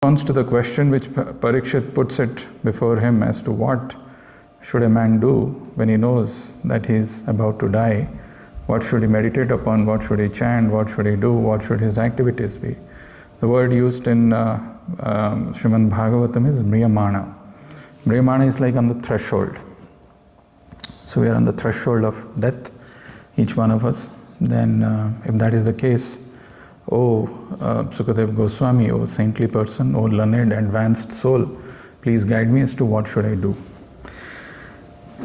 response to the question which Parikshit puts it before him as to what should a man do when he knows that he is about to die, what should he meditate upon, what should he chant, what should he do, what should his activities be. The word used in Srimad Bhagavatam is Mriyamana. Mriyamana is like on the threshold. So we are on the threshold of death, each one of us. Then if that is the case, Sukadev Goswami, O saintly person, O learned advanced soul, please guide me as to what should I do.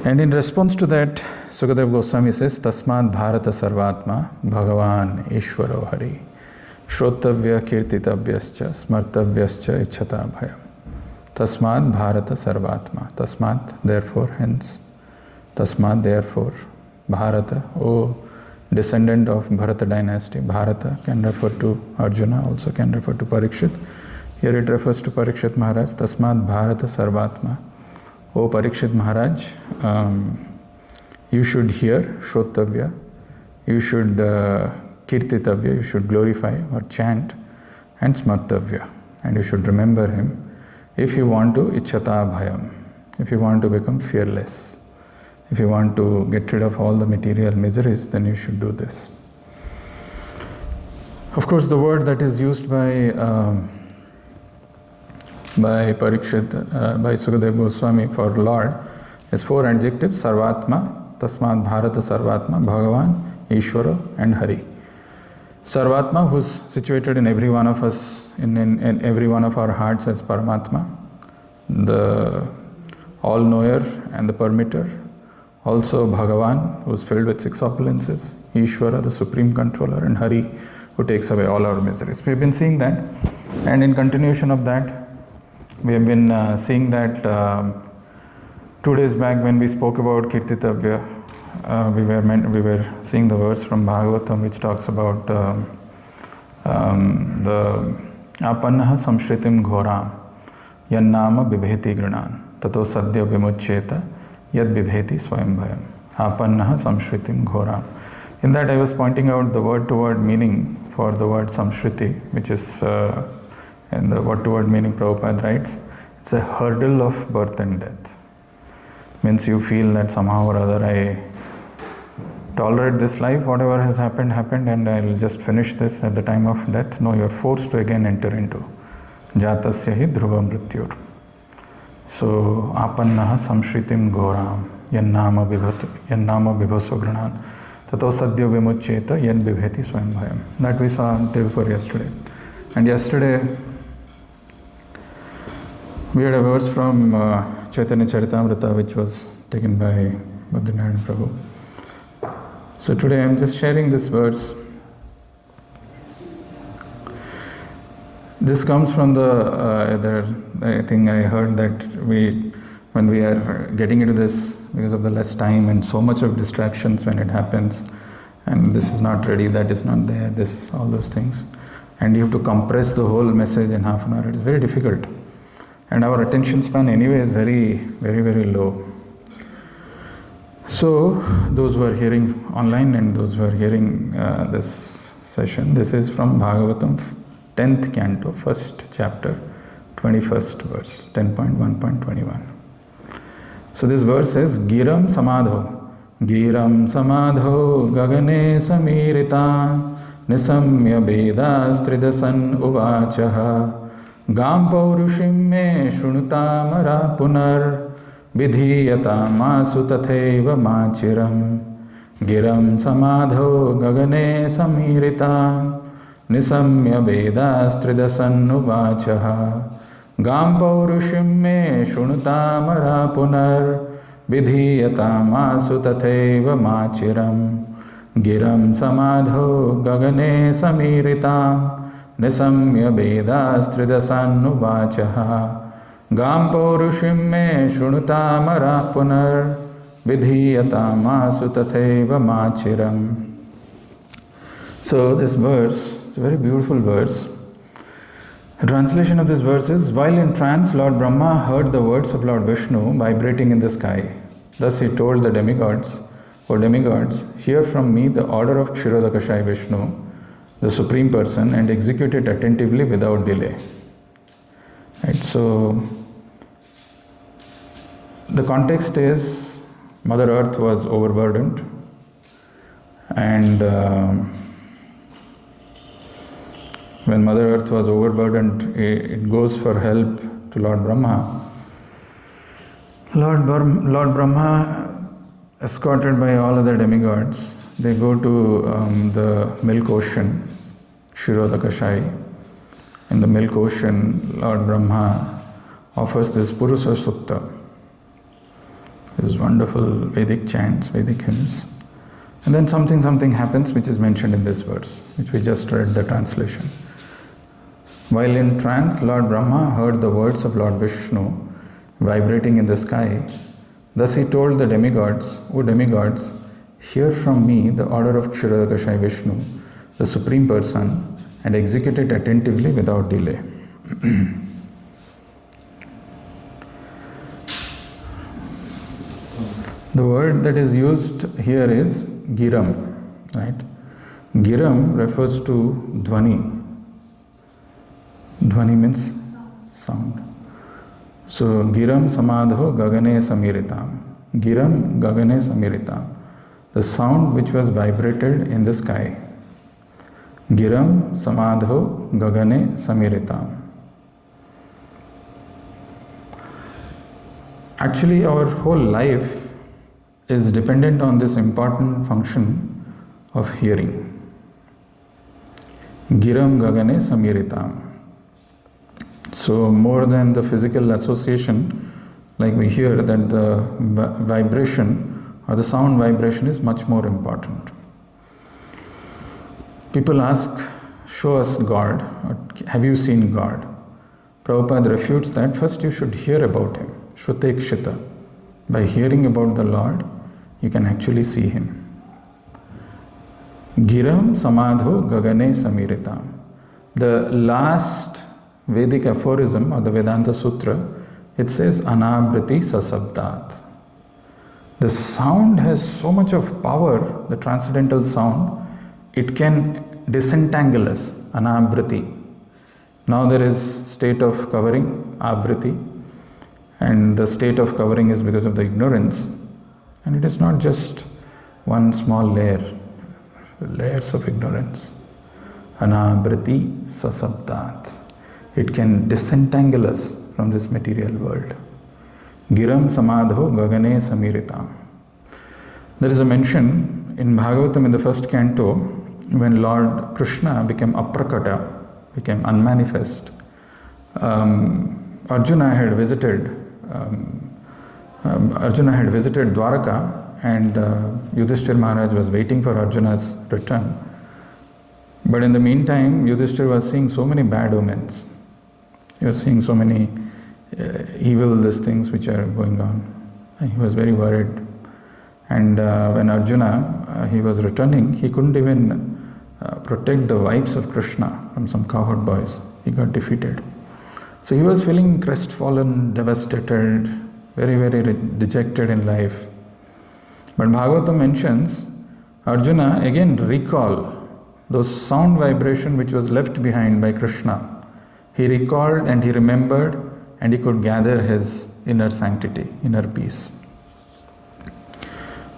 And in response to that, Sukadev Goswami says, Tasmad Bharata Sarvatma Bhagavan Ishvaro Hari Shrotavya Kirtitavyascha Smartavyascha Ichhata Bhayam. Tasmad Bharata Sarvatma. Tasmat, therefore, hence. Tasmad, therefore, Bharata, O descendant of Bharata dynasty. Bharata can refer to Arjuna, also can refer to Parikshit. Here it refers to Parikshit Maharaj. Tasmad Bharata Sarvatma. O Parikshit Maharaj, you should hear Shrotavya, you should Kirtitavya, you should glorify or chant, and Smartavya, and you should remember him if you want to Ichhata Bhayam, if you want to become fearless. If you want to get rid of all the material miseries, then you should do this. Of course, the word that is used by Parikshit, by Sukadev Goswami for Lord is 4 adjectives: Sarvatma, Tasmad Bharata Sarvatma, Bhagavan, Ishvara, and Hari. Sarvatma, who is situated in every one of us, in every one of our hearts as Paramatma, the all-knower and the permitter. Also Bhagavan, who is filled with 6 opulences, Ishvara, the supreme controller, and Hari, who takes away all our miseries. We have been seeing that, and in continuation of that, we have been seeing that 2 days back when we spoke about Kirtitavya, we were seeing the verse from Bhagavatam which talks about the Apannaha Samshritim Ghoram Yannama Bibheti Grinan Tato Sadhya Vimuccheta Yad Bibheti Swayam Bhayam. Apannaha Samshritim Ghoram. In that I was pointing out the word-to-word meaning for the word Samshriti, which is in the word-to-word meaning Prabhupada writes, it's a hurdle of birth and death. Means you feel that somehow or other I tolerate this life, whatever has happened, and I'll just finish this at the time of death. No, you're forced to again enter into Jatasya hi dhruva mrityur. So, Apannaha Samshritim Ghoram Yannama Bibhaso Granan Tato Sadhya Vimuccheta Yan Bibheti Swayam Bhayam. That we saw day before yesterday. And yesterday we had a verse from Chaitanya Charitamrita which was taken by Bhadrinarayan Prabhu. So today I am just sharing this verse. This comes from I think I heard that when we are getting into this, because of the less time and so much of distractions when it happens, and this is not ready, that is not there, all those things, and you have to compress the whole message in half an hour, it is very difficult. And our attention span anyway is very, very, very low. So, those who are hearing online and those who are hearing this session, this is from Bhagavatam 10th canto, 1st chapter, 21st verse, 10.1.21. So this verse says, Giram Samadho Gagane Samirita Nisamya Vedas Tridasan Uvachaha Gam Paurushim Me Shunutamara Punar Vidhiyata Masu Tatheva Machiram Giram Samadho Gagane Samirita Nisamya Vedas Tridasan Uvachaha Gam Paurushim Me Shunutamara Punar Vidhiyata Masu Tatheva Machiram Giram Samadho Gagane Samirita Nisamya Vedas Tridasan Uvachaha Gam Paurushim Me Shunutamara Punar Vidhiyata Masu Tatheva Machiram. So this verse, it's a very beautiful verse. The translation of this verse is, while in trance, Lord Brahma heard the words of Lord Vishnu vibrating in the sky. Thus he told the demigods, O demigods, hear from me the order of Kshirodakashai Vishnu, the Supreme Person, and execute it attentively without delay. Right, so the context is Mother Earth was overburdened, and when Mother Earth was overburdened, it goes for help to Lord Brahma. Lord Brahma, escorted by all other demigods, they go to the milk ocean, Kshirodakashai. In the milk ocean, Lord Brahma offers this Purusha Sukta, these wonderful Vedic chants, Vedic hymns. And then something happens which is mentioned in this verse, which we just read the translation. While in trance, Lord Brahma heard the words of Lord Vishnu vibrating in the sky. Thus he told the demigods, O demigods, hear from me the order of Kshirodakashai Vishnu, the Supreme Person, and execute it attentively without delay. The word that is used here is Giram, right? Giram refers to Dvani. Dvani means sound. So, Giram Samadho Gagane Samiritam. Giram Gagane Samiritam. The sound which was vibrated in the sky. Giram Samadho Gagane Samiritam. Actually, our whole life is dependent on this important function of hearing. Giram Gagane Samiritam. So, more than the physical association, like we hear that the vibration or the sound vibration is much more important. People ask, show us God, or have you seen God? Prabhupada refutes that first you should hear about Him, Shrutekshita. By hearing about the Lord, you can actually see Him. Giram Samadho Gagane Samiritam. The last Vedic aphorism or the Vedanta Sutra, it says Anabriti Sasabdat. The sound has so much of power, the transcendental sound, it can disentangle us, Anabriti. Now there is state of covering, Abriti, and the state of covering is because of the ignorance. And it is not just one small layer, layers of ignorance. Anabriti Sasabdat. It can disentangle us from this material world. Giram Samadho Gagane Samiritam. There is a mention in Bhagavatam in the first canto when Lord Krishna became Aprakata, became unmanifest. Arjuna had visited Dwaraka, and Yudhishthira Maharaj was waiting for Arjuna's return. But in the meantime, Yudhishthira was seeing so many bad omens. He was seeing so many evil things which are going on. And he was very worried. And when Arjuna, he was returning, he couldn't even protect the wives of Krishna from some cowherd boys. He got defeated. So he was feeling crestfallen, devastated, very, very dejected in life. But Bhagavatam mentions Arjuna again recall those sound vibration which was left behind by Krishna. He recalled and he remembered, and he could gather his inner sanctity, inner peace.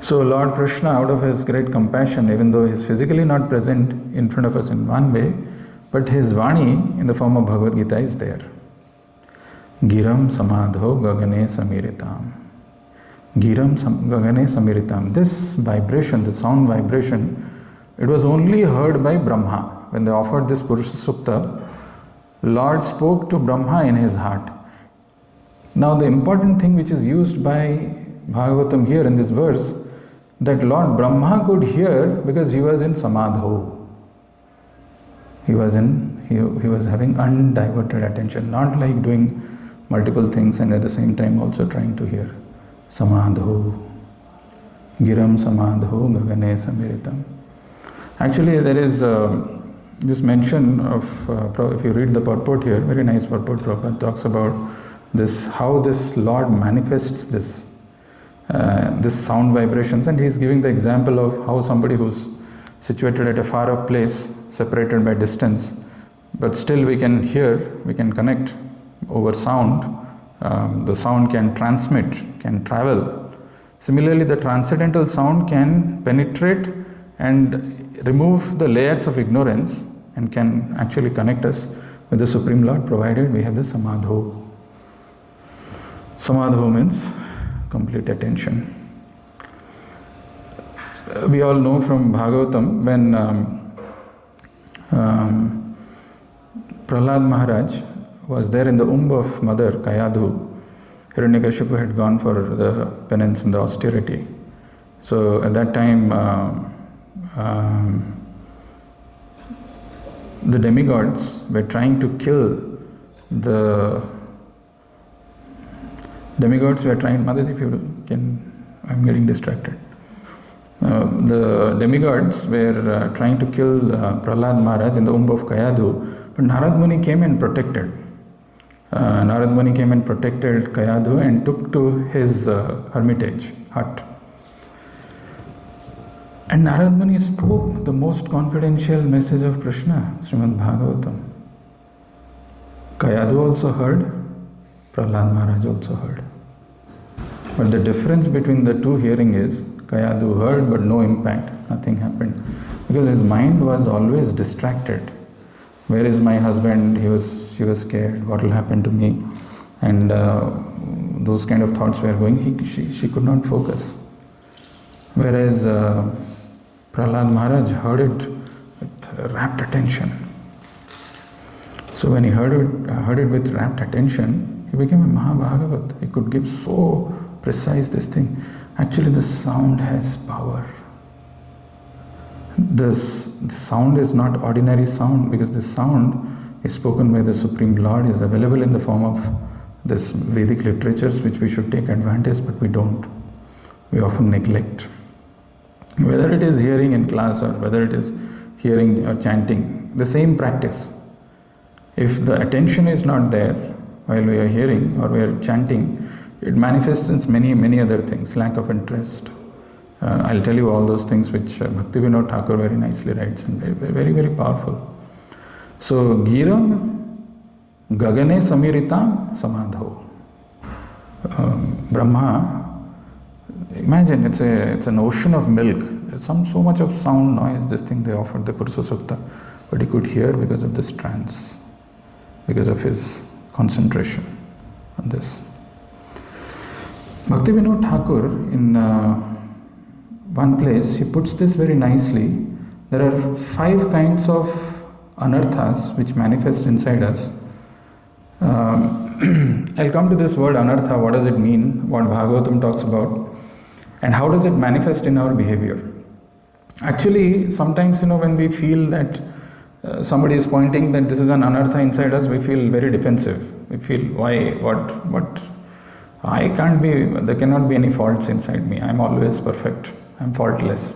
So Lord Krishna, out of his great compassion, even though he is physically not present in front of us in one way, but his Vani in the form of Bhagavad Gita is there. Giram Samadho Gagane Samiritam. Giram Gagane Samiritam. This vibration, the sound vibration, it was only heard by Brahma. When they offered this Purusha Sukta, Lord spoke to Brahma in his heart. Now the important thing which is used by Bhagavatam here in this verse, that Lord Brahma could hear because he was in Samadho. He was having undiverted attention, not like doing multiple things and at the same time also trying to hear. Samadho. Giram Samadho Gagane Samiritam. Actually, there is this mention of, if you read the purport here, very nice purport, Prabhupada talks about this, how this Lord manifests this sound vibrations, and he's giving the example of how somebody who's situated at a far off place, separated by distance, but still we can hear, we can connect over sound, the sound can transmit, can travel. Similarly, the transcendental sound can penetrate and remove the layers of ignorance and can actually connect us with the Supreme Lord, provided we have the samadho. Samadho means complete attention. We all know from Bhagavatam when Prahlad Maharaj was there in the womb of mother Kayadhu. Hiranyakashipu had gone for the penance and the austerity. So at that time, the demigods were trying to kill the demigods were trying. Mother, if you can, I'm getting distracted. The demigods were trying to kill Prahlad Maharaj in the womb of Kayadhu, but Narad Muni came and protected. Narad Muni came and protected Kayadhu and took to his hermitage, hut. And Narad Muni spoke the most confidential message of Krishna, Srimad Bhagavatam. Kayadhu also heard, Prahlad Maharaj also heard. But the difference between the two hearing is, Kayadhu heard but no impact, nothing happened. Because his mind was always distracted. Where is my husband? She was scared. What will happen to me? And those kind of thoughts were going. She could not focus. Whereas Prahlad Maharaj heard it with rapt attention. So when he heard it with rapt attention, he became a Mahabhagavat. He could give so precise this thing. Actually, the sound has power. The sound is not ordinary sound, because the sound is spoken by the Supreme Lord, is available in the form of this Vedic literatures, which we should take advantage, but we don't. We often neglect. Whether it is hearing in class or whether it is hearing or chanting, the same practice. If the attention is not there while we are hearing or we are chanting, it manifests in many other things, lack of interest. I'll tell you all those things which Bhaktivinoda Thakur very nicely writes, and very powerful. So, Giram Gagane Samiritam Samadho. Brahma, imagine it's an ocean of milk. There's so much of sound, noise, this thing they offered the Purusha Sukta, but he could hear because of this trance, because of his concentration on this. Bhaktivinoda Thakur, in one place, he puts this very nicely. There are 5 kinds of anarthas which manifest inside us. I'll come to this word anartha. What does it mean? What Bhagavatam talks about? And how does it manifest in our behavior? Actually, sometimes, when we feel that somebody is pointing that this is an anartha inside us, we feel very defensive. We feel, why, what? I can't be, there cannot be any faults inside me. I'm always perfect. I'm faultless.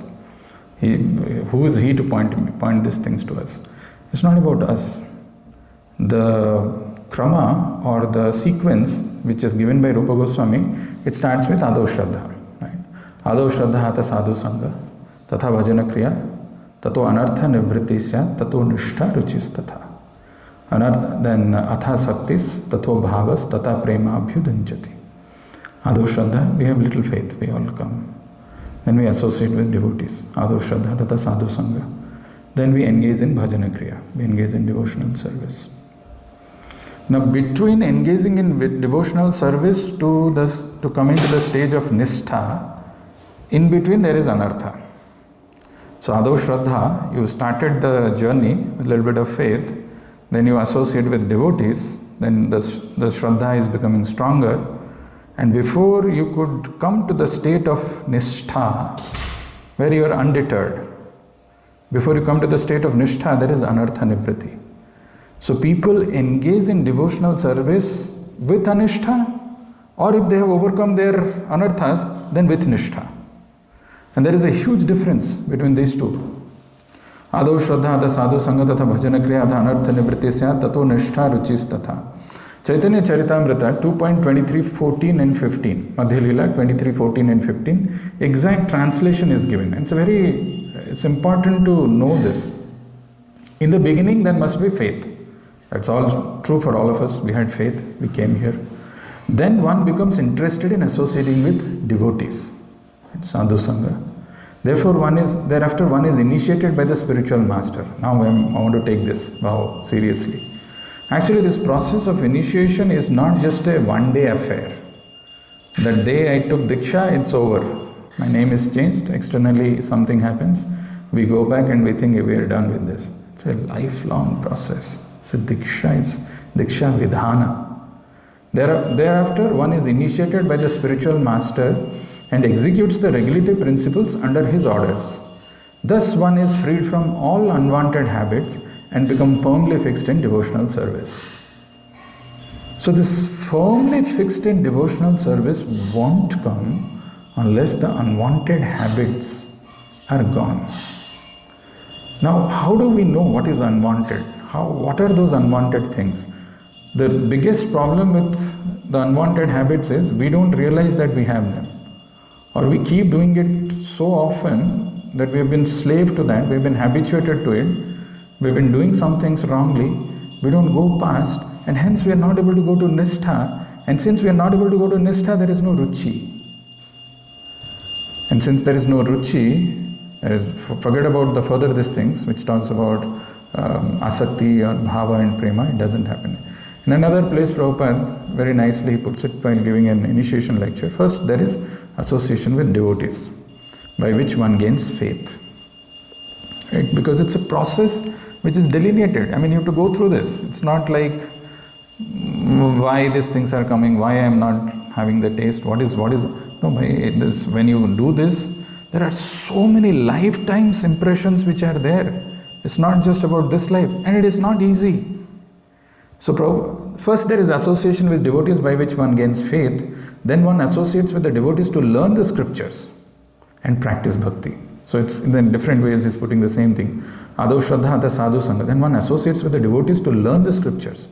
Who is he to point these things to us? It's not about us. The krama or the sequence which is given by Rupa Goswami, it starts with Ado Shraddha. Right? Ado Shraddha Hata Sadhu Sangha Tatha Bhajana Kriya Tato Anartha Nivritti Syat Tato Nishtha Ruchis Tatha. Then Atha Saktis Tato Bhavas Tata Prema Abhyudanchati. Ado Shraddha, we have little faith, we all come. Then we associate with devotees. Ado Shraddha Tata Sadhu Sangha. Then we engage in Bhajana Kriya, we engage in devotional service. Now, between engaging in devotional service to coming to the stage of Nishtha, in between there is Anartha. So, Ado Shraddha, you started the journey with a little bit of faith, then you associate with devotees, then the Shraddha is becoming stronger. And before you could come to the state of Nishtha, where you are undeterred, before you come to the state of Nishtha, there is Anartha Nivritti. So people engage in devotional service with Anishtha, or if they have overcome their Anarthas, then with Nishtha. And there is a huge difference between these two. Ado Shraddha Ada Sadhu Sangha Tatha Bhajana Kriya Ada Anartha Nivritti Syat Tato Nishtha Ruchis Tatha. Chaitanya Charitamrita 2.23:14 and 15. Madhya Leela 23:14 and 15. Exact translation is given. It's important to know this. In the beginning, there must be faith. That's all true for all of us. We had faith, we came here. Then one becomes interested in associating with devotees, sadhu sangha. Therefore, thereafter one is initiated by the spiritual master. Now I want to take this vow seriously. Actually, this process of initiation is not just a one-day affair. That day I took Diksha, it's over. My name is changed, externally something happens. We go back and we think we are done with this. It's a lifelong process. So Diksha is Diksha Vidhana. Thereafter, one is initiated by the spiritual master and executes the regulative principles under his orders. Thus, one is freed from all unwanted habits and become firmly fixed in devotional service. So this firmly fixed in devotional service won't come unless the unwanted habits are gone. Now, how do we know what is unwanted? What are those unwanted things? The biggest problem with the unwanted habits is we don't realize that we have them. Or we keep doing it so often that we have been slave to that, we have been habituated to it, we have been doing some things wrongly, we don't go past, and hence we are not able to go to Nishtha. And since we are not able to go to Nishtha, there is no Ruchi. And since there is no Ruchi, forget about the further these things, which talks about Asakti or Bhava and Prema, it doesn't happen. In another place, Prabhupada very nicely puts it while giving an initiation lecture. First, there is association with devotees, by which one gains faith. Right? Because it's a process which is delineated. I mean, you have to go through this. It's not like why these things are coming, why I am not having the taste, what is. No, when you do this, there are so many lifetimes impressions which are there. It's not just about this life, and it is not easy. So first there is association with devotees by which one gains faith. Then one associates with the devotees to learn the scriptures and practice bhakti. So it's in different ways he's putting the same thing. Ado Shraddha the Sadhu Sangha. Then one associates with the devotees to learn the scriptures.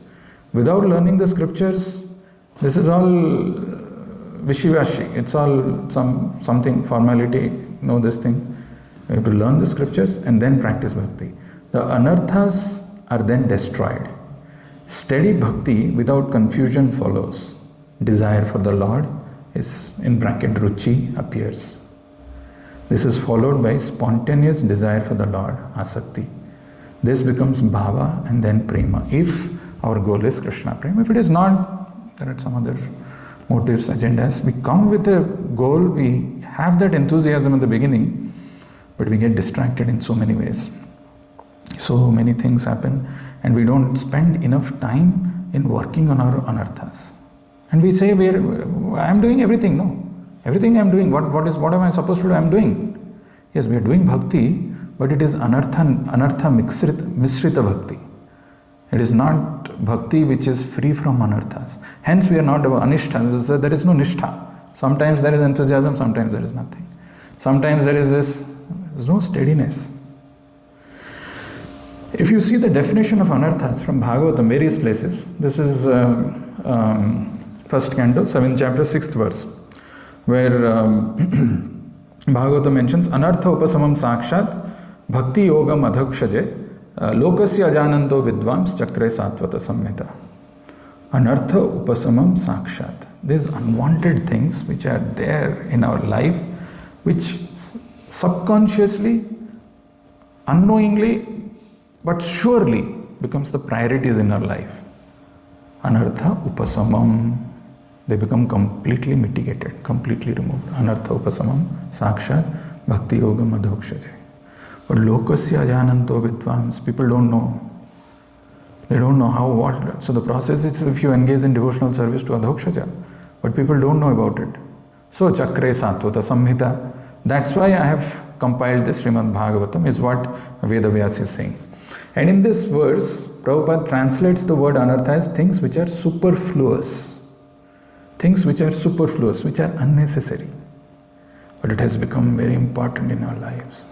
Without learning the scriptures, this is all vishivashi. It's all something, formality, know this thing. You have to learn the scriptures and then practice bhakti. The anarthas are then destroyed. Steady bhakti without confusion follows. Desire for the Lord is, in bracket, ruchi, appears. This is followed by spontaneous desire for the Lord, asakti. This becomes bhava and then prema, if our goal is Krishna prema. If it is not, there are some other motives, agendas. We come with a goal, we have that enthusiasm in the beginning, but we get distracted in so many ways. So many things happen, and we don't spend enough time in working on our anarthas. And we say, I am doing everything. No. Everything I am doing, what am I supposed to do? I am doing. Yes, we are doing bhakti, but it is anartha misrita bhakti. It is not bhakti which is free from anarthas. Hence we are not anishtha. There is no nishtha. Sometimes there is enthusiasm, sometimes there is nothing. Sometimes there is no steadiness. If you see the definition of anarthas from Bhagavatam, various places, this is first canto, 7th chapter, 6th verse, where Bhagavatam mentions anartha upasamam sakshat bhakti yogam adhakshaje lokasya ajananto vidvams chakre satvata samhita. Anartha upasamam sakshat. These unwanted things which are there in our life, which subconsciously, unknowingly, but surely becomes the priorities in our life. Anartha upasamam. They become completely mitigated, completely removed. Anartha upasamam sakshat bhakti yogam adhokshaje. But lokasya ajananto vidvams, people don't know. They don't know how, what. So the process is if you engage in devotional service to adhokshaja, but people don't know about it. So chakre satvata samhita. That's why I have compiled this Srimad Bhagavatam, is what Vedavyas is saying. And in this verse, Prabhupada translates the word anartha as things which are superfluous. Things which are superfluous, which are unnecessary. But it has become very important in our lives.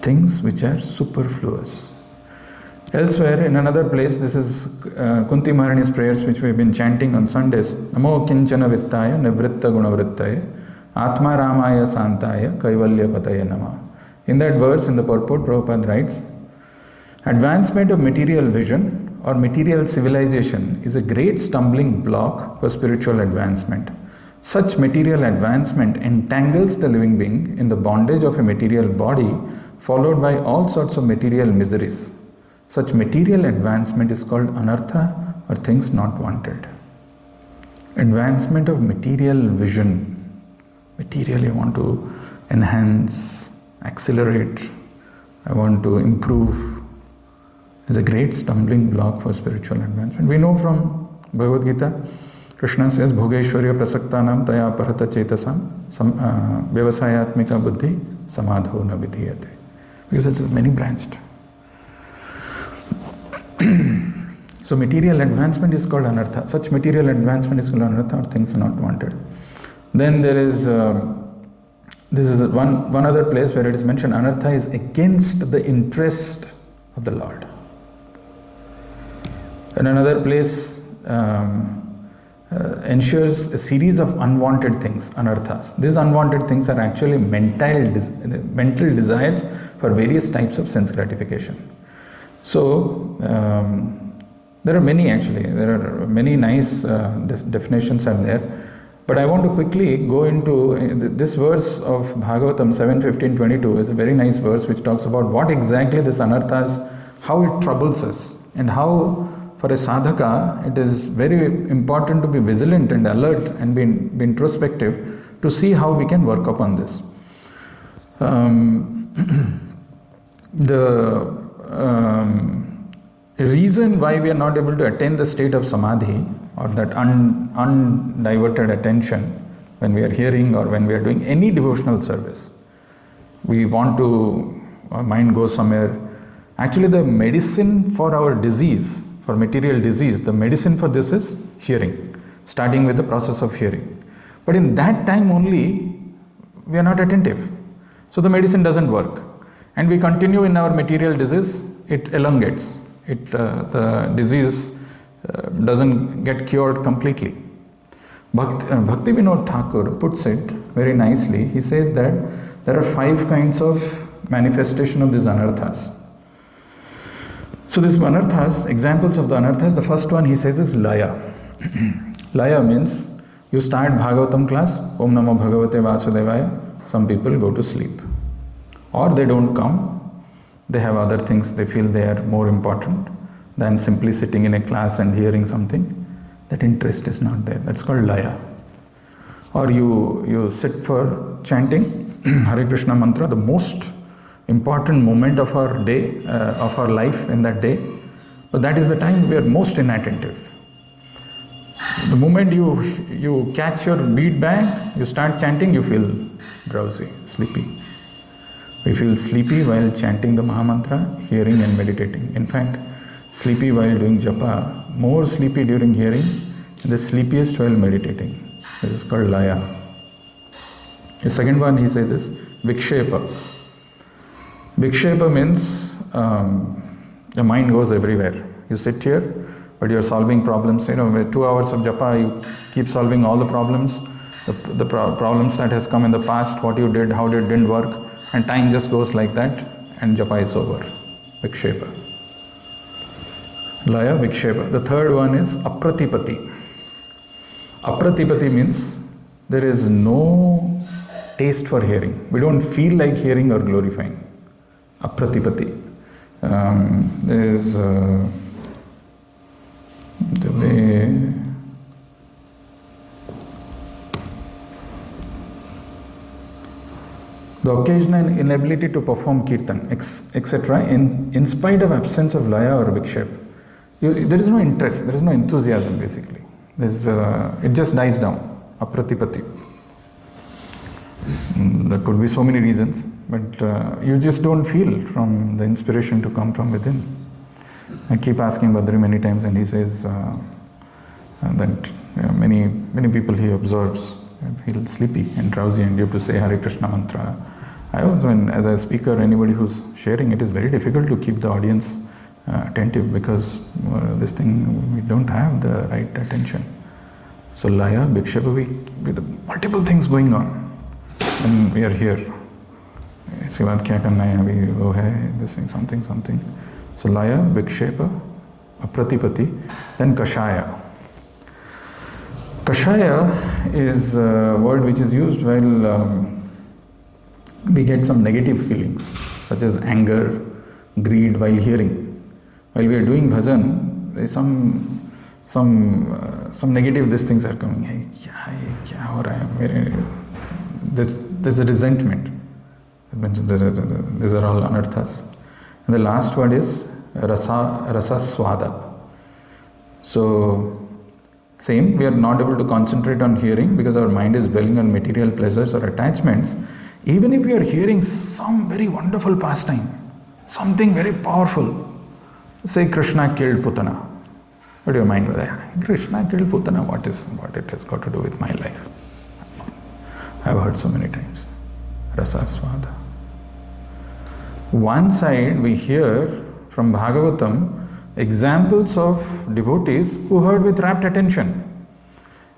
Things which are superfluous. Elsewhere, in another place, this is Kunti Maharani's prayers which we have been chanting on Sundays. Namo kinchana vittaya nivritta gunavrittaya atma ramaya santaya kaivalya pataya nama. In that verse, in the purport, Prabhupada writes, Advancement of material vision or material civilization is a great stumbling block for spiritual advancement. Such material advancement entangles the living being in the bondage of a material body, followed by all sorts of material miseries. Such material advancement is called anartha, or things not wanted. Advancement of material vision. Material I want to enhance, accelerate, I want to improve, is a great stumbling block for spiritual advancement. We know from Bhagavad Gita, Krishna says, Bhogeshwarya prasaktanam taya parata chetasam vyavasayatmika buddhi samadho na vidhiyate. Because it's many branched. So material advancement is called anartha. Such material advancement is called anartha, or things not wanted. Then there is, this is one other place where it is mentioned, anartha is against the interest of the Lord. And another place ensures a series of unwanted things, anarthas. These unwanted things are actually mental desires for various types of sense gratification. So, there are many actually, there are many nice definitions are there. But I want to quickly go into this verse of Bhagavatam 7:15-22 is a very nice verse which talks about what exactly this anarthas, how it troubles us, and how for a sadhaka it is very important to be vigilant and alert and be introspective to see how we can work upon this. A reason why we are not able to attain the state of samadhi, or that undiverted attention when we are hearing or when we are doing any devotional service, we want to, our mind goes somewhere. Actually, the medicine for our disease, for material disease, the medicine for this is hearing, starting with the process of hearing. But in that time only, we are not attentive. So the medicine doesn't work. And we continue in our material disease, it elongates. The disease doesn't get cured completely. Bhakti Vinod Thakur puts it very nicely. He says that there are 5 kinds of manifestation of these anarthas. So these anarthas, examples of the anarthas, the first one he says is laya. Laya means you start Bhagavatam class, Om Namo Bhagavate Vasudevaya, some people go to sleep. Or they don't come. They have other things they feel they are more important than simply sitting in a class and hearing something. That interest is not there. That's called laya. Or you sit for chanting Hare Krishna mantra, the most important moment of our day, of our life in that day. But that is the time we are most inattentive. The moment you catch your beat back, you start chanting, you feel drowsy, sleepy. We feel sleepy while chanting the Mahamantra, hearing and meditating. In fact, sleepy while doing japa, more sleepy during hearing, and the sleepiest while meditating. This is called laya. The second one he says is vikshepa. Vikshepa means the mind goes everywhere. You sit here, but you're solving problems. With 2 hours of japa, you keep solving all the problems. The problems that has come in the past, what you did, how it didn't work. And time just goes like that, and japa is over. Vikshepa. Laya, vikshepa. The third one is apratipati. Apratipati means there is no taste for hearing. We don't feel like hearing or glorifying. Apratipati. There is the way. The occasional inability to perform kirtan, etc., in spite of absence of laya or vikshep, there is no interest, there is no enthusiasm basically. It just dies down, apratipati. There could be so many reasons, but you just don't feel from the inspiration to come from within. I keep asking Badri many times, and he says that many people he observes feel sleepy and drowsy, and you have to say Hare Krishna mantra. I also, as a speaker, anybody who's sharing, it is very difficult to keep the audience attentive because this thing, we don't have the right attention. So laya, vikshepa, with multiple things going on, and we are here. इसके बाद क्या करना है अभी वो है this thing something. So Laya, Vikshepa, Apratipati, then Kashaya. Kashaya is a word which is used while we get some negative feelings, such as anger, greed while hearing. While we are doing bhajan, there is some negative these things are coming. Hey, kya ho raha hai? There's a resentment. These are all anarthas. And the last word is rasaswada. So, same, we are not able to concentrate on hearing because our mind is dwelling on material pleasures or attachments. Even if we are hearing some very wonderful pastime, something very powerful, say Krishna killed Putana. What do you mind with that? Krishna killed Putana, what it has got to do with my life? I have heard so many times. Rasaswada. One side we hear from Bhagavatam examples of devotees who heard with rapt attention.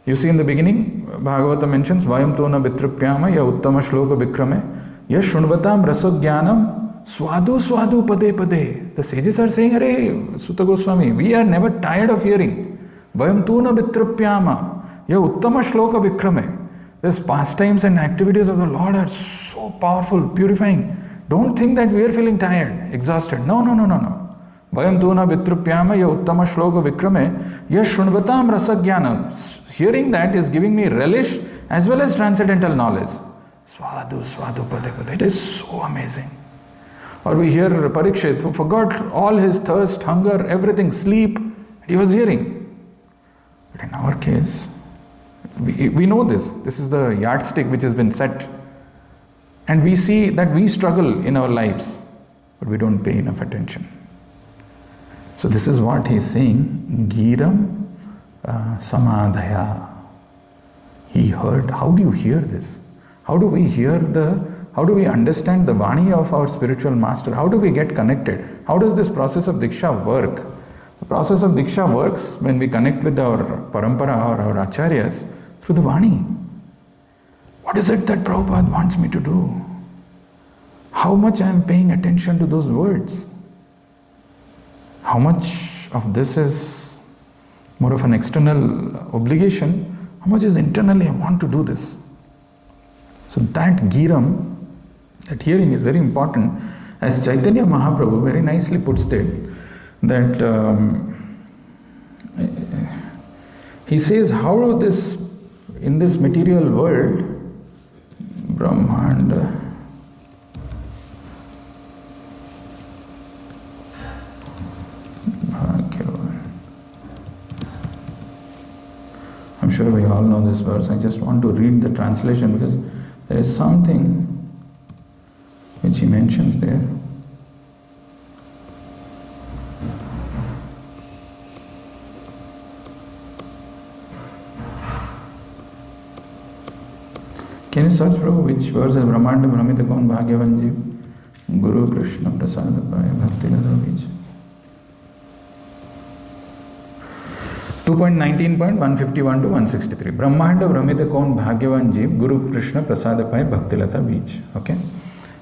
You see in the beginning, Bhagavata mentions Vayam Tona Vitrupyama Ya Uttama Shloka Vikrame Ya Shunvatam Rasogyanam Swadu Swadu Pade Pade. The sages are saying, Hare Sutta Goswami, we are never tired of hearing. Vayam Tona Vitrupyama Ya Uttama Shloka Vikrame. These pastimes and activities of the Lord are so powerful, purifying. Don't think that we are feeling tired, exhausted. No. Vayam Tuna Vitrupyama Ya Uttama Shloka Vikrame Ya Shunvatam Rasagyanam. Hearing that is giving me relish as well as transcendental knowledge. Swadu Pade Pade. It is so amazing. Or we hear Parikshit who forgot all his thirst, hunger, everything, sleep. He was hearing. But in our case, we know this. This is the yardstick which has been set. And we see that we struggle in our lives, but we don't pay enough attention. So this is what he is saying, Giram Samadhaya. He heard. How do you hear this? How do we understand the Vani of our spiritual master? How do we get connected? How does this process of Diksha work? The process of Diksha works when we connect with our Parampara or our Acharyas through the Vani. What is it that Prabhupada wants me to do? How much I am paying attention to those words? How much of this is more of an external obligation? How much is internally I want to do this? So that Giram, that hearing is very important. As Chaitanya Mahaprabhu very nicely puts it, that he says how this, in this material world, Brahmanda, I'm sure we all know this verse. I just want to read the translation because there is something which he mentions there. Can you search for which verse is Brahmanda Brahmita Kaun Bhagyavan Jeev Guru Krishna Prasad Paya Bhakti Lada Bij 2.19.151 to 163. Brahmanda Brahmita Kaun Bhagyavan Jeev Guru Krishna Prasad Paya Bhakti Lata Bij. Okay?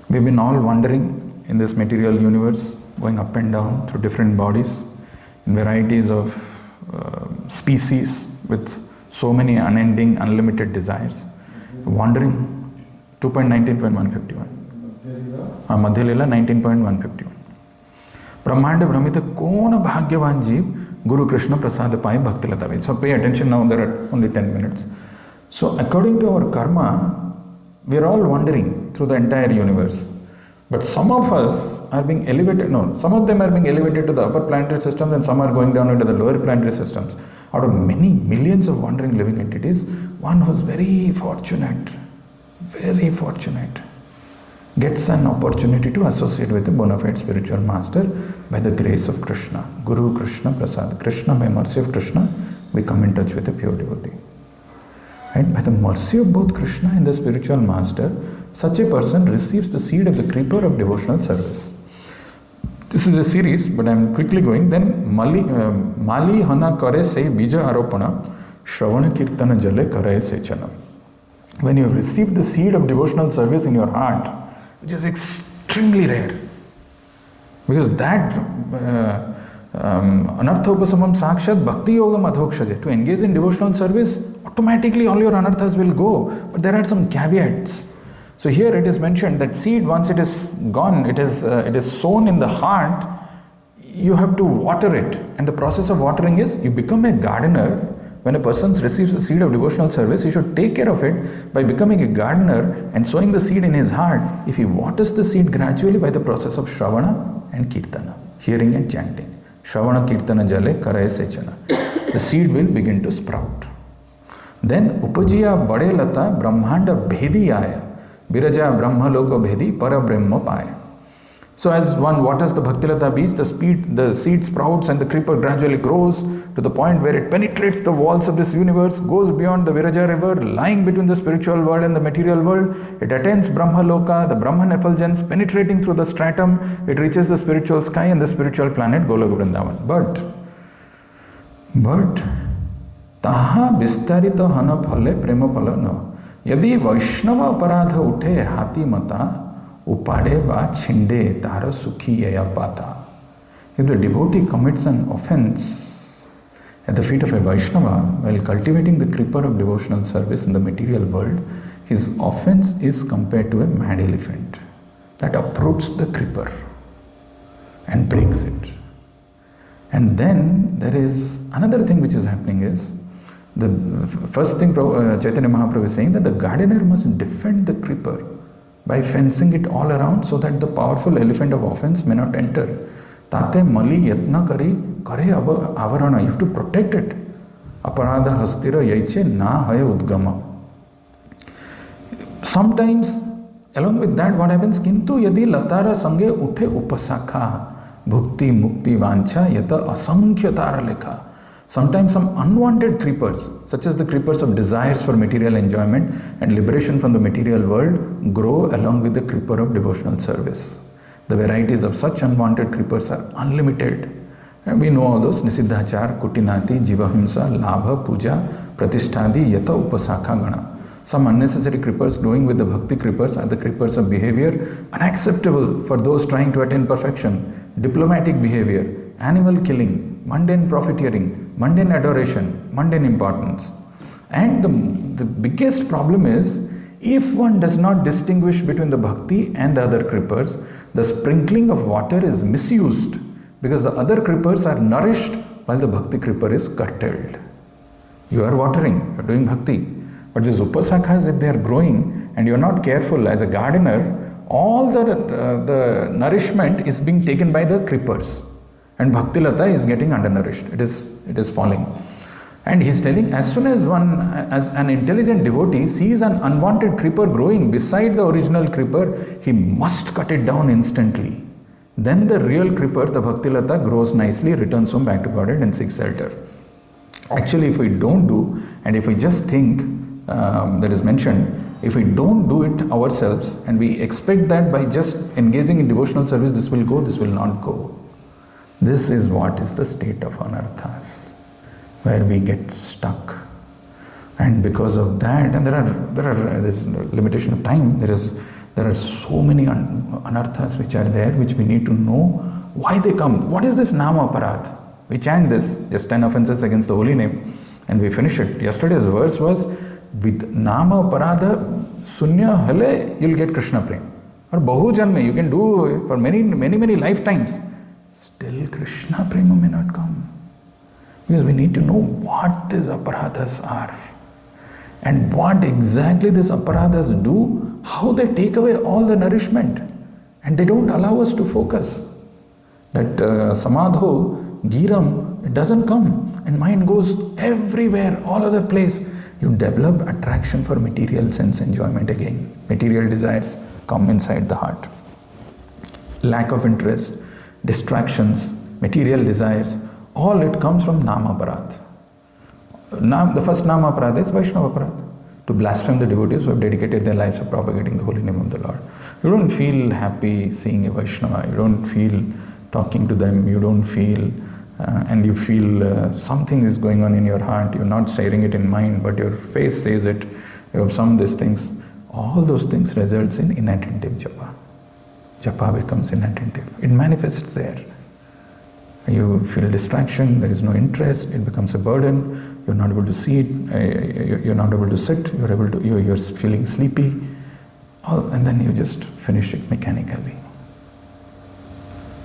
We've been all wandering in this material universe, going up and down through different bodies, in varieties of species with so many unending, unlimited desires. Wandering 2.19.151. Madhya Leela 19.151. Brahmanda Brahmita Kona Bhagyavan Jeev Guru Krishna Prasad Pai Bhakti Lata Bij. So pay attention now, there are only 10 minutes. So according to our karma, we are all wandering through the entire universe. But some of us are being elevated, some of them are being elevated to the upper planetary systems and some are going down into the lower planetary systems. Out of many millions of wandering living entities, one who's very fortunate, gets an opportunity to associate with a bona fide spiritual master by the grace of Krishna. Guru Krishna Prasad. Krishna, by mercy of Krishna, we come in touch with a pure devotee. Right? By the mercy of both Krishna and the spiritual master, such a person receives the seed of the creeper of devotional service. This is a series, but I am quickly going. Then Mali Hana Kare Se Bija Aropana Shravana Kirtana Jale Kare Se Chanam. When you have received the seed of devotional service in your heart, which is extremely rare, Because that anarthopasamam sakshat bhakti yogam adhokshaje. To engage in devotional service, automatically all your anarthas will go. But there are some caveats. So here it is mentioned that seed, once it is gone, it is sown in the heart, you have to water it. And the process of watering is, you become a gardener. When a person receives the seed of devotional service, he should take care of it by becoming a gardener and sowing the seed in his heart. If he waters the seed gradually by the process of Shravana and Kirtana, hearing and chanting. Shravana Kirtana Jale Karaye Sechana. The seed will begin to sprout. Then Upajiya Bade Lata Brahmanda Bhedi Aya. Viraja Brahma Loka Bhedi Para Brahma Paya. So as one waters the Bhaktilata beach, the seed sprouts and the creeper gradually grows to the point where it penetrates the walls of this universe, goes beyond the Viraja river, lying between the spiritual world and the material world. It attains Brahma Loka, the Brahman effulgence, penetrating through the stratum. It reaches the spiritual sky and the spiritual planet Goloka Vrindavan. But Taha Vistarita Hana Phale Prema Phala no. Yadi Vaishnava Aparadha Uthe Hati Mata Upade ba chinde tara sukhi yaya pata. If the devotee commits an offense at the feet of a Vaishnava while cultivating the creeper of devotional service in the material world, his offense is compared to a mad elephant that uproots the creeper and breaks it. And then there is another thing which is happening is, the first thing Chaitanya Mahaprabhu is saying, that the gardener must defend the creeper by fencing it all around so that the powerful elephant of offense may not enter. Tate mali yatna kare avarana. You have to protect it. Aparadha hastira yaiche na haya udgama. Sometimes, along with that, what happens? Kintu yadi latara sange uthe upasakha bhukti mukti vancha yata asankhya tara lekha. Sometimes some unwanted creepers, such as the creepers of desires for material enjoyment and liberation from the material world, grow along with the creeper of devotional service. The varieties of such unwanted creepers are unlimited. And we know all those: Nisiddhachar, Kutinati, Jivahimsa, Labha, Puja, Pratishtadi, Yata Upasakha Gana. Some unnecessary creepers growing with the bhakti creepers are the creepers of behavior unacceptable for those trying to attain perfection: diplomatic behavior, animal killing, mundane profiteering, mundane adoration, mundane importance. And the biggest problem is, if one does not distinguish between the bhakti and the other creepers, the sprinkling of water is misused, because the other creepers are nourished while the bhakti creeper is curtailed. You are watering, you are doing bhakti, but these upasakhas, if they are growing and you are not careful as a gardener, all the nourishment is being taken by the creepers. And Bhakti Lata is getting undernourished. It is falling. And he's telling, as soon as an intelligent devotee sees an unwanted creeper growing beside the original creeper, he must cut it down instantly. Then the real creeper, the Bhakti Lata, grows nicely, returns home back to Godhead and seeks shelter. Actually, if we don't do, and if we just think, that is mentioned, if we don't do it ourselves and we expect that by just engaging in devotional service this will go, this will not go. This is what is the state of anarthas, where we get stuck. And because of that, and there's limitation of time, there are so many anarthas which are there, which we need to know why they come. What is this nama aparadh? We chant this, just 10 offenses against the holy name, and we finish it. Yesterday's verse was, with nama aparadha sunya hale, you'll get Krishna prem. Or bahu janme, you can do for many lifetimes. Still Krishna prema may not come. Because we need to know what these aparadhas are. And what exactly these aparadhas do, how they take away all the nourishment. And they don't allow us to focus. That samadho, giram, it doesn't come. And mind goes everywhere, all other place. You develop attraction for material sense enjoyment again. Material desires come inside the heart. Lack of interest, distractions, material desires, all it comes from nama aparadh. The first nama aparadh is Vaishnava aparadh. To blaspheme the devotees who have dedicated their lives to propagating the holy name of the Lord. You don't feel happy seeing a Vaishnava. You don't feel talking to them. You don't feel, and you feel something is going on in your heart. You're not sharing it in mind, but your face says it. You have some of these things. All those things results in inattentive japa. Japa becomes inattentive. It manifests there. You feel distraction, there is no interest, it becomes a burden, you're not able to see it, you're not able to sit, you're feeling sleepy, and then you just finish it mechanically.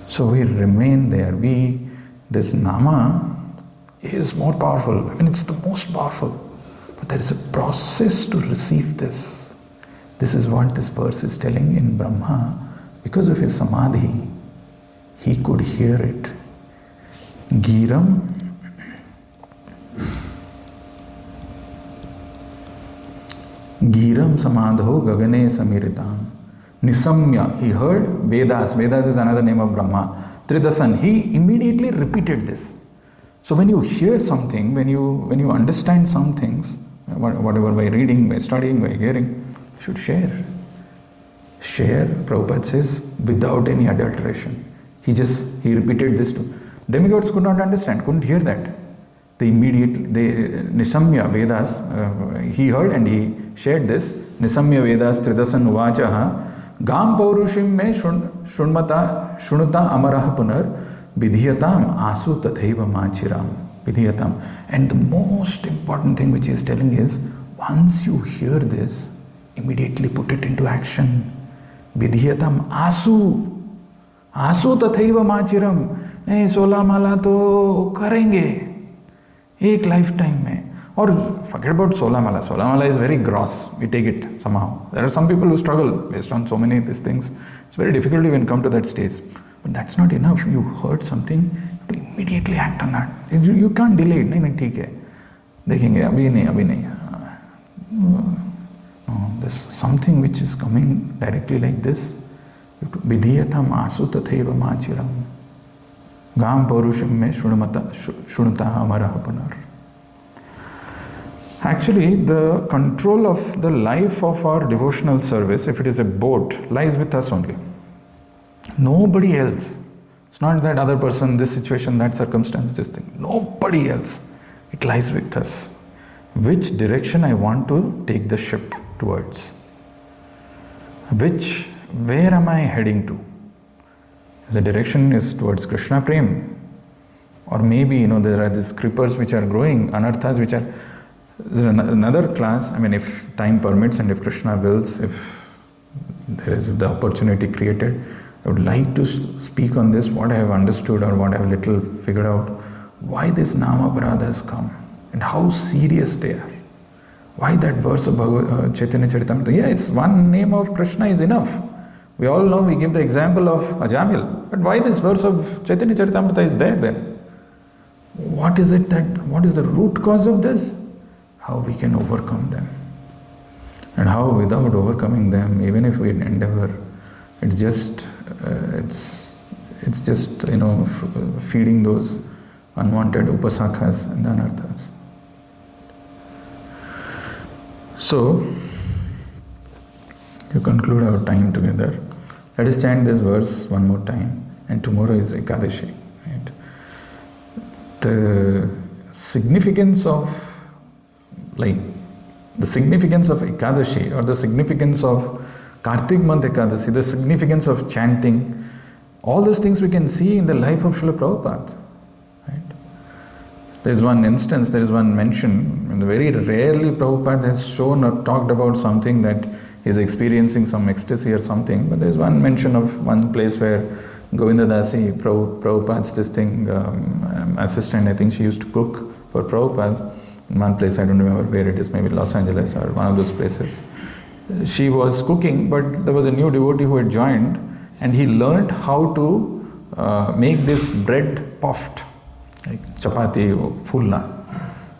So we remain there. This nama is more powerful. I mean, it's the most powerful. But there is a process to receive this. This is what this verse is telling in Brahma. Because of his samadhi, he could hear it. Giram samadho gagane samiritam. Nisamya, he heard Vedas. Vedas is another name of Brahma. Tridasan, he immediately repeated this. So when you hear something, when you understand some things, whatever, by reading, by studying, by hearing, you should share. Share, Prabhupada says, without any adulteration. He repeated this to demigods could not understand, couldn't hear that. Nisamya Vedas, he heard and he shared this. Nisamya Vedas Tridasan Uvachaha Gam Paurushim me Shunmata Amarah Punar Vidhiyatam Asu Tathaiva Machiram. Vidhiyatam. And the most important thing which he is telling is, once you hear this, immediately put it into action. Vidhiyatam Asu Tathaiva Machiram. 16 माला तो करेंगे एक life time में. Or forget about 16 mala. 16 mala is very gross. We take it somehow. There are some people who struggle based on so many of these things. It's very difficult to even come to that stage. But that's not enough. You heard something, to immediately act on that. You can't delay it. नहीं ठीक है. देखेंगे अभी नहीं. No, there's something which is coming directly like this. Vidhiyatam asu tathaiva machiram. Gam paurushim me shunata amara punar. Actually, the control of the life of our devotional service, if it is a boat, lies with us only. Nobody else. It's not that other person, this situation, that circumstance, this thing. Nobody else. It lies with us. Which direction I want to take the ship towards? Where am I heading to? The direction is towards Krishna Prem. Or maybe, there are these creepers which are growing, anarthas which are... There's another class, I mean, if time permits and if Krishna wills, if there is the opportunity created, I would like to speak on this, what I have understood or what I have little figured out, why these Nama Paradas come and how serious they are. Why that verse of Chaitanya Charitamrita? Yeah, it's one name of Krishna is enough. We all know, we give the example of Ajamil. But why this verse of Chaitanya Charitamrita is there then? What is the root cause of this? How we can overcome them. And how without overcoming them, even if we endeavor, it's just feeding those unwanted upasakas and anarthas. So, to conclude our time together, let us chant this verse one more time. And tomorrow is Ekadashi. Right? The significance of Ekadashi, or the significance of Karthik month Ekadashi, the significance of chanting, all those things we can see in the life of Srila Prabhupada. Right? There is one instance, there is one mention, and very rarely Prabhupada has shown or talked about something that he is experiencing some ecstasy or something, but there is one mention of one place where Govinda Dasi, Prabhupada's assistant, I think she used to cook for Prabhupada. In one place, I don't remember where it is, maybe Los Angeles or one of those places. She was cooking, but there was a new devotee who had joined, and he learned how to make this bread puffed, like chapati or fulna,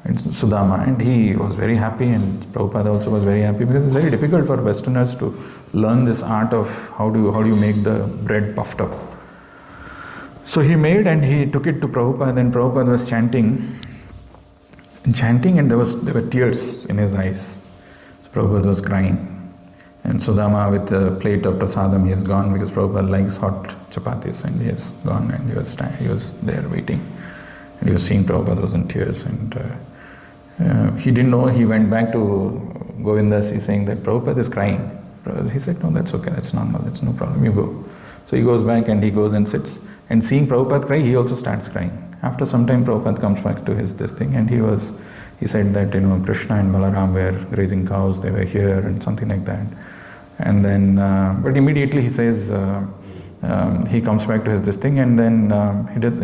and Sudama, and he was very happy, and Prabhupada also was very happy, because it's very difficult for Westerners to learn this art of how do you make the bread puffed up. So he made and he took it to Prabhupada, and Prabhupada was chanting, and there were tears in his eyes. So Prabhupada was crying. And Sudama, with a plate of prasadam, he has gone, because Prabhupada likes hot chapatis, and he has gone, and he was there waiting. And he was seeing Prabhupada was in tears, and he didn't know. He went back to Govindas, he's saying that Prabhupada is crying. He said, no, that's okay, that's normal, that's no problem, you go. So he goes back and he goes and sits. And seeing Prabhupada cry, he also starts crying. After some time, Prabhupada comes back to his this thing, and he said that Krishna and Balaram were grazing cows, they were here, and something like that. And then, but immediately he says, he comes back to his this thing, and then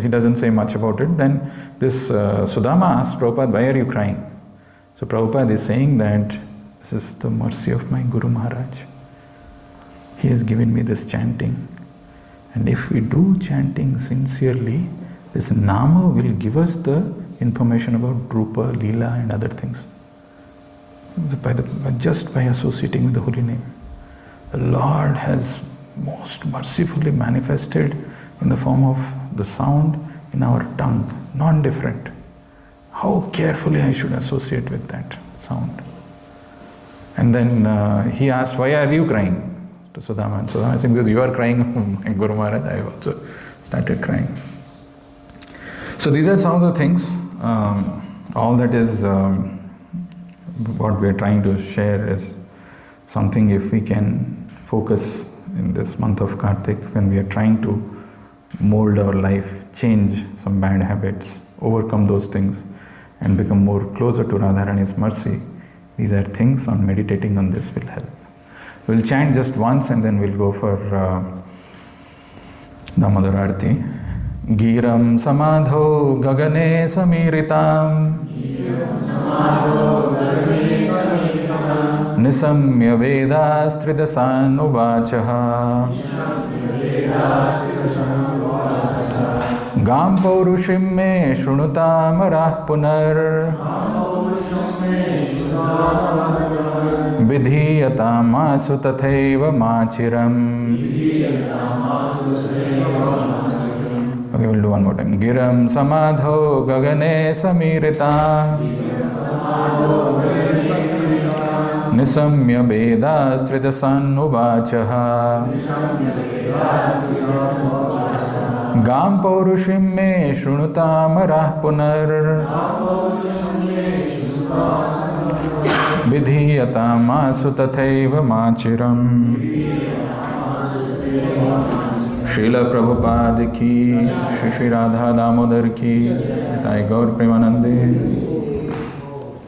he doesn't say much about it. Then this Sudama asks Prabhupada, why are you crying? So Prabhupada is saying that this is the mercy of my Guru Maharaj. He has given me this chanting. And if we do chanting sincerely, this Nama will give us the information about Rupa, Leela and other things. Just by associating with the holy name. The Lord has most mercifully manifested in the form of the sound in our tongue, non-different. How carefully I should associate with that sound. And then he asked, why are you crying? To Sudama. And Sudama said, because you are crying, oh, Guru Maharaj, I also started crying. So these are some of the things. All that is what we are trying to share is something if we can focus in this month of Karthik, when we are trying to mold our life, change some bad habits, overcome those things and become more closer to Radharani's mercy. These are things on meditating on this will help. We'll chant just once and then we'll go for Damodar Arati. Giram samadho gagane samiritam Nisamya vedas tridasan uvachaha Gam paurushim me shrunutam arah punar Vidhiyatam asu tathaiva machiram. Okay, we'll do one more time. Giram samadho gagane samirita Nisamya vedas tridasan uvachaha Gam paurushim me shrunutam arah punar Vidhiyatam asu tathaiva machiram. Srila Prabhupada ki, Shri Radha Damodar ki, Nitai Gaur Premanande.